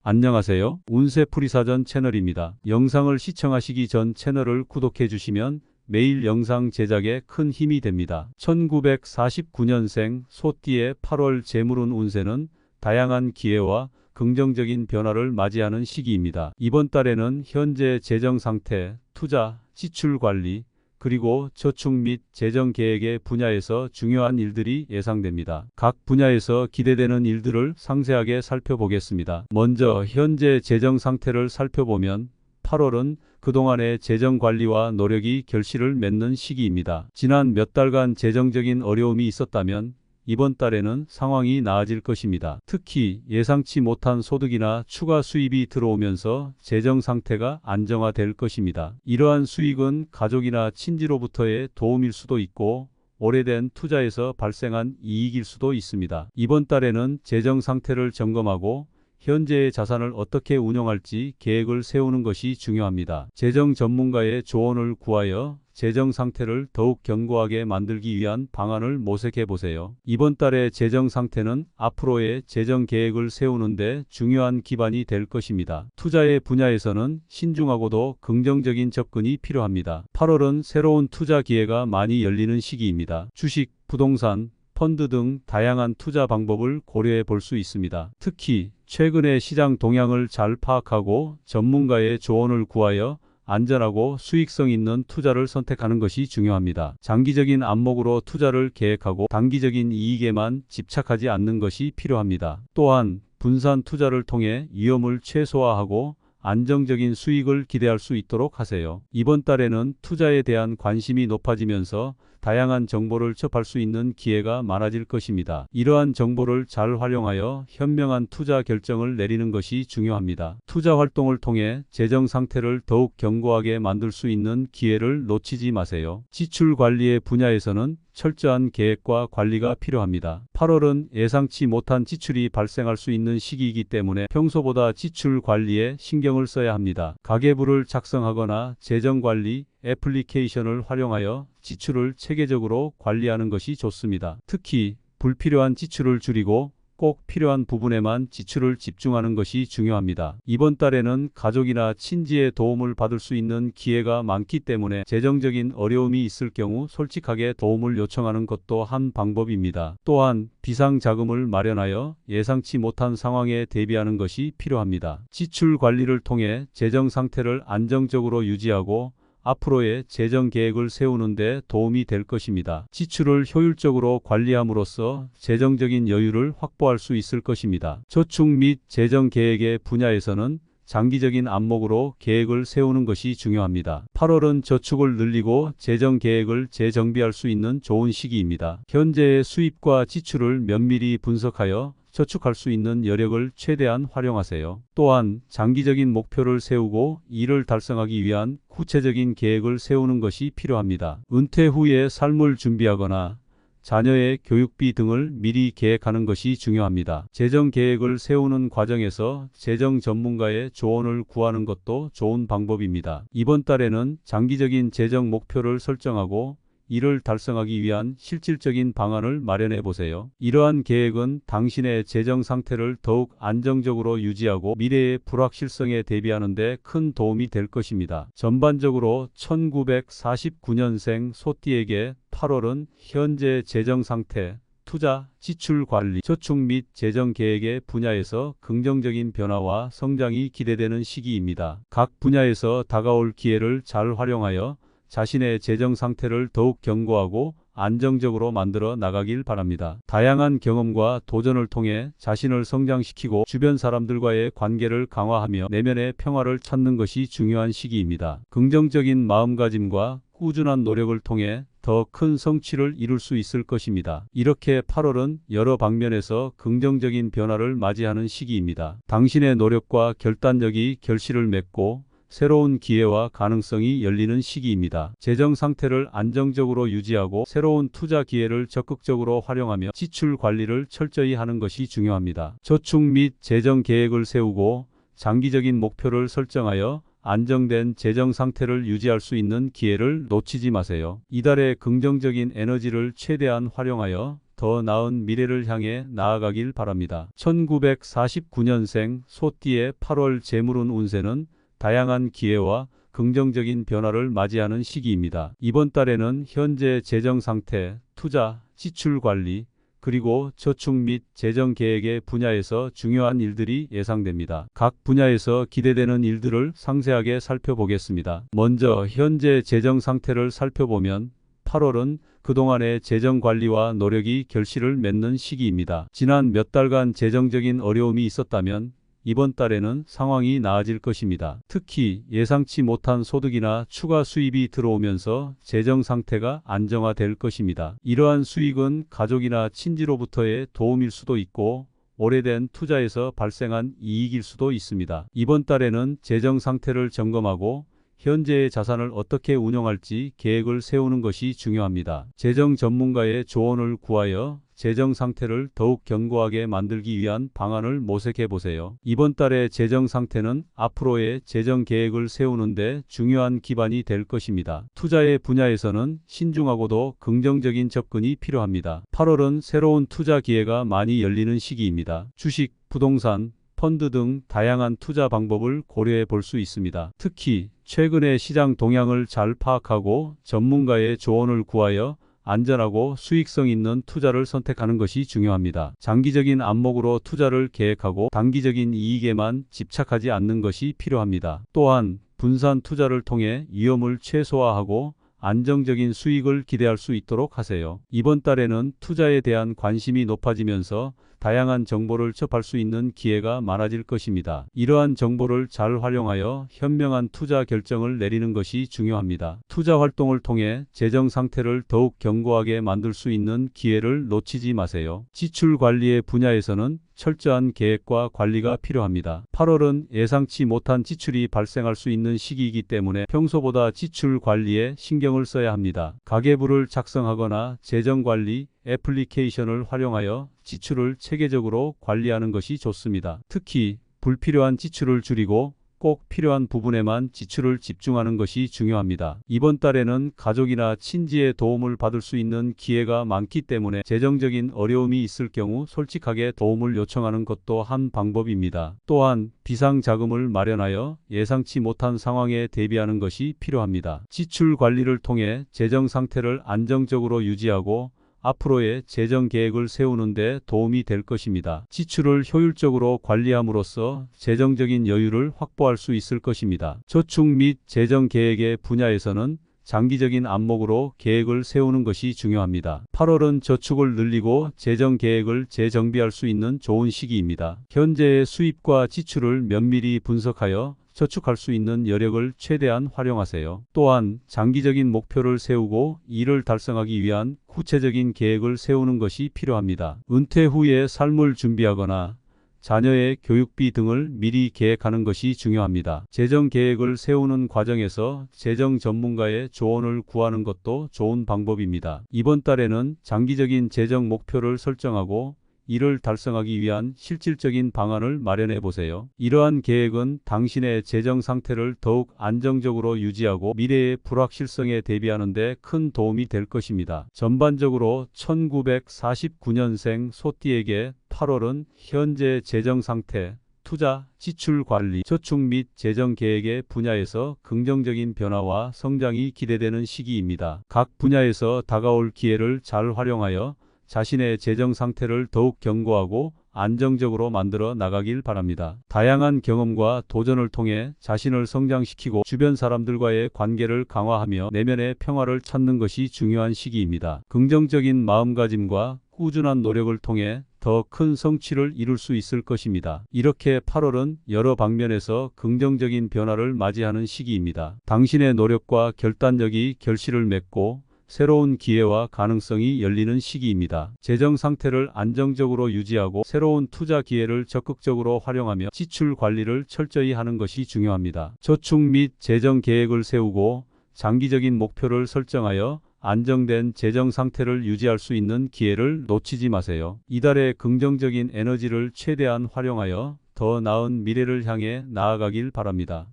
안녕하세요. 운세풀이사전 채널입니다. 영상을 시청하시기 전 채널을 구독해 주시면 매일 영상 제작에 큰 힘이 됩니다. 1949년생 소띠의 8월 재물운 운세는 다양한 기회와 긍정적인 변화를 맞이하는 시기입니다. 이번 달에는 현재 재정 상태, 투자, 지출 관리, 그리고 저축 및 재정 계획의 분야에서 중요한 일들이 예상됩니다. 각 분야에서 기대되는 일들을 상세하게 살펴보겠습니다. 먼저 현재 재정 상태를 살펴보면 8월은 그동안의 재정 관리와 노력이 결실을 맺는 시기입니다. 지난 몇 달간 재정적인 어려움이 있었다면 이번 달에는 상황이 나아질 것입니다. 특히 예상치 못한 소득이나 추가 수입이 들어오면서 재정 상태가 안정화될 것입니다. 이러한 수익은 가족이나 친지로부터의 도움일 수도 있고 오래된 투자에서 발생한 이익일 수도 있습니다. 이번 달에는 재정 상태를 점검하고 현재의 자산을 어떻게 운영할지 계획을 세우는 것이 중요합니다. 재정 전문가의 조언을 구하여 재정 상태를 더욱 견고하게 만들기 위한 방안을 모색해 보세요. 이번 달의 재정 상태는 앞으로의 재정 계획을 세우는 데 중요한 기반이 될 것입니다. 투자의 분야에서는 신중하고도 긍정적인 접근이 필요합니다. 8월은 새로운 투자 기회가 많이 열리는 시기입니다. 주식, 부동산, 펀드 등 다양한 투자 방법을 고려해 볼 수 있습니다. 특히 최근의 시장 동향을 잘 파악하고 전문가의 조언을 구하여 안전하고 수익성 있는 투자를 선택하는 것이 중요합니다. 장기적인 안목으로 투자를 계획하고 단기적인 이익에만 집착하지 않는 것이 필요합니다. 또한 분산 투자를 통해 위험을 최소화하고 안정적인 수익을 기대할 수 있도록 하세요. 이번 달에는 투자에 대한 관심이 높아지면서 다양한 정보를 접할 수 있는 기회가 많아질 것입니다. 이러한 정보를 잘 활용하여 현명한 투자 결정을 내리는 것이 중요합니다. 투자 활동을 통해 재정 상태를 더욱 견고하게 만들 수 있는 기회를 놓치지 마세요. 지출 관리의 분야에서는 철저한 계획과 관리가 필요합니다. 8월은 예상치 못한 지출이 발생할 수 있는 시기이기 때문에 평소보다 지출 관리에 신경을 써야 합니다. 가계부를 작성하거나 재정관리 애플리케이션을 활용하여 지출을 체계적으로 관리하는 것이 좋습니다. 특히 불필요한 지출을 줄이고 꼭 필요한 부분에만 지출을 집중하는 것이 중요합니다. 이번 달에는 가족이나 친지의 도움을 받을 수 있는 기회가 많기 때문에 재정적인 어려움이 있을 경우 솔직하게 도움을 요청하는 것도 한 방법입니다. 또한 비상자금을 마련하여 예상치 못한 상황에 대비하는 것이 필요합니다. 지출 관리를 통해 재정 상태를 안정적으로 유지하고 앞으로의 재정 계획을 세우는 데 도움이 될 것입니다. 지출을 효율적으로 관리함으로써 재정적인 여유를 확보할 수 있을 것입니다. 저축 및 재정 계획의 분야에서는 장기적인 안목으로 계획을 세우는 것이 중요합니다. 8월은 저축을 늘리고 재정 계획을 재정비할 수 있는 좋은 시기입니다. 현재의 수입과 지출을 면밀히 분석하여 저축할 수 있는 여력을 최대한 활용하세요. 또한 장기적인 목표를 세우고 이를 달성하기 위한 구체적인 계획을 세우는 것이 필요합니다. 은퇴 후에 삶을 준비하거나 자녀의 교육비 등을 미리 계획하는 것이 중요합니다. 재정 계획을 세우는 과정에서 재정 전문가의 조언을 구하는 것도 좋은 방법입니다. 이번 달에는 장기적인 재정 목표를 설정하고 이를 달성하기 위한 실질적인 방안을 마련해 보세요. 이러한 계획은 당신의 재정 상태를 더욱 안정적으로 유지하고 미래의 불확실성에 대비하는 데 큰 도움이 될 것입니다. 전반적으로 1949년생 소띠에게 8월은 현재 재정 상태, 투자, 지출 관리, 저축 및 재정 계획의 분야에서 긍정적인 변화와 성장이 기대되는 시기입니다. 각 분야에서 다가올 기회를 잘 활용하여 자신의 재정 상태를 더욱 견고하고 안정적으로 만들어 나가길 바랍니다. 다양한 경험과 도전을 통해 자신을 성장시키고 주변 사람들과의 관계를 강화하며 내면의 평화를 찾는 것이 중요한 시기입니다. 긍정적인 마음가짐과 꾸준한 노력을 통해 더 큰 성취를 이룰 수 있을 것입니다. 이렇게 8월은 여러 방면에서 긍정적인 변화를 맞이하는 시기입니다. 당신의 노력과 결단력이 결실을 맺고 새로운 기회와 가능성이 열리는 시기입니다. 재정 상태를 안정적으로 유지하고 새로운 투자 기회를 적극적으로 활용하며 지출 관리를 철저히 하는 것이 중요합니다. 저축 및 재정 계획을 세우고 장기적인 목표를 설정하여 안정된 재정 상태를 유지할 수 있는 기회를 놓치지 마세요. 이달의 긍정적인 에너지를 최대한 활용하여 더 나은 미래를 향해 나아가길 바랍니다. 1949년생 소띠의 8월 재물운 운세는 다양한 기회와 긍정적인 변화를 맞이하는 시기입니다. 이번 달에는 현재 재정 상태, 투자, 지출 관리, 그리고 저축 및 재정 계획의 분야에서 중요한 일들이 예상됩니다. 각 분야에서 기대되는 일들을 상세하게 살펴보겠습니다. 먼저 현재 재정 상태를 살펴보면 8월은 그동안의 재정 관리와 노력이 결실을 맺는 시기입니다. 지난 몇 달간 재정적인 어려움이 있었다면 이번 달에는 상황이 나아질 것입니다. 특히 예상치 못한 소득이나 추가 수입이 들어오면서 재정 상태가 안정화될 것입니다. 이러한 수익은 가족이나 친지로부터의 도움일 수도 있고 오래된 투자에서 발생한 이익일 수도 있습니다. 이번 달에는 재정 상태를 점검하고 현재의 자산을 어떻게 운용할지 계획을 세우는 것이 중요합니다. 재정 전문가의 조언을 구하여 재정 상태를 더욱 견고하게 만들기 위한 방안을 모색해 보세요. 이번 달의 재정 상태는 앞으로의 재정 계획을 세우는 데 중요한 기반이 될 것입니다. 투자의 분야에서는 신중하고도 긍정적인 접근이 필요합니다. 8월은 새로운 투자 기회가 많이 열리는 시기입니다. 주식, 부동산, 펀드 등 다양한 투자 방법을 고려해 볼 수 있습니다. 특히 최근의 시장 동향을 잘 파악하고 전문가의 조언을 구하여 안전하고 수익성 있는 투자를 선택하는 것이 중요합니다. 장기적인 안목으로 투자를 계획하고 단기적인 이익에만 집착하지 않는 것이 필요합니다. 또한 분산 투자를 통해 위험을 최소화하고 안정적인 수익을 기대할 수 있도록 하세요. 이번 달에는 투자에 대한 관심이 높아지면서 다양한 정보를 접할 수 있는 기회가 많아질 것입니다. 이러한 정보를 잘 활용하여 현명한 투자 결정을 내리는 것이 중요합니다. 투자 활동을 통해 재정 상태를 더욱 견고하게 만들 수 있는 기회를 놓치지 마세요. 지출 관리의 분야에서는 철저한 계획과 관리가 필요합니다. 8월은 예상치 못한 지출이 발생할 수 있는 시기이기 때문에 평소보다 지출 관리에 신경을 써야 합니다. 가계부를 작성하거나 재정관리 애플리케이션을 활용하여 지출을 체계적으로 관리하는 것이 좋습니다. 특히 불필요한 지출을 줄이고 꼭 필요한 부분에만 지출을 집중하는 것이 중요합니다. 이번 달에는 가족이나 친지의 도움을 받을 수 있는 기회가 많기 때문에 재정적인 어려움이 있을 경우 솔직하게 도움을 요청하는 것도 한 방법입니다. 또한 비상자금을 마련하여 예상치 못한 상황에 대비하는 것이 필요합니다. 지출 관리를 통해 재정 상태를 안정적으로 유지하고 앞으로의 재정 계획을 세우는 데 도움이 될 것입니다. 지출을 효율적으로 관리함으로써 재정적인 여유를 확보할 수 있을 것입니다. 저축 및 재정 계획의 분야에서는 장기적인 안목으로 계획을 세우는 것이 중요합니다. 8월은 저축을 늘리고 재정 계획을 재정비할 수 있는 좋은 시기입니다. 현재의 수입과 지출을 면밀히 분석하여 저축할 수 있는 여력을 최대한 활용하세요. 또한 장기적인 목표를 세우고 이를 달성하기 위한 구체적인 계획을 세우는 것이 필요합니다. 은퇴 후에 삶을 준비하거나 자녀의 교육비 등을 미리 계획하는 것이 중요합니다. 재정 계획을 세우는 과정에서 재정 전문가의 조언을 구하는 것도 좋은 방법입니다. 이번 달에는 장기적인 재정 목표를 설정하고 이를 달성하기 위한 실질적인 방안을 마련해 보세요. 이러한 계획은 당신의 재정 상태를 더욱 안정적으로 유지하고 미래의 불확실성에 대비하는 데 큰 도움이 될 것입니다. 전반적으로 1949년생 소띠에게 8월은 현재 재정 상태, 투자, 지출 관리, 저축 및 재정 계획의 분야에서 긍정적인 변화와 성장이 기대되는 시기입니다. 각 분야에서 다가올 기회를 잘 활용하여 자신의 재정 상태를 더욱 견고하고 안정적으로 만들어 나가길 바랍니다. 다양한 경험과 도전을 통해 자신을 성장시키고 주변 사람들과의 관계를 강화하며 내면의 평화를 찾는 것이 중요한 시기입니다. 긍정적인 마음가짐과 꾸준한 노력을 통해 더 큰 성취를 이룰 수 있을 것입니다. 이렇게 8월은 여러 방면에서 긍정적인 변화를 맞이하는 시기입니다. 당신의 노력과 결단력이 결실을 맺고 새로운 기회와 가능성이 열리는 시기입니다. 재정 상태를 안정적으로 유지하고 새로운 투자 기회를 적극적으로 활용하며 지출 관리를 철저히 하는 것이 중요합니다. 저축 및 재정 계획을 세우고 장기적인 목표를 설정하여 안정된 재정 상태를 유지할 수 있는 기회를 놓치지 마세요. 이달의 긍정적인 에너지를 최대한 활용하여 더 나은 미래를 향해 나아가길 바랍니다.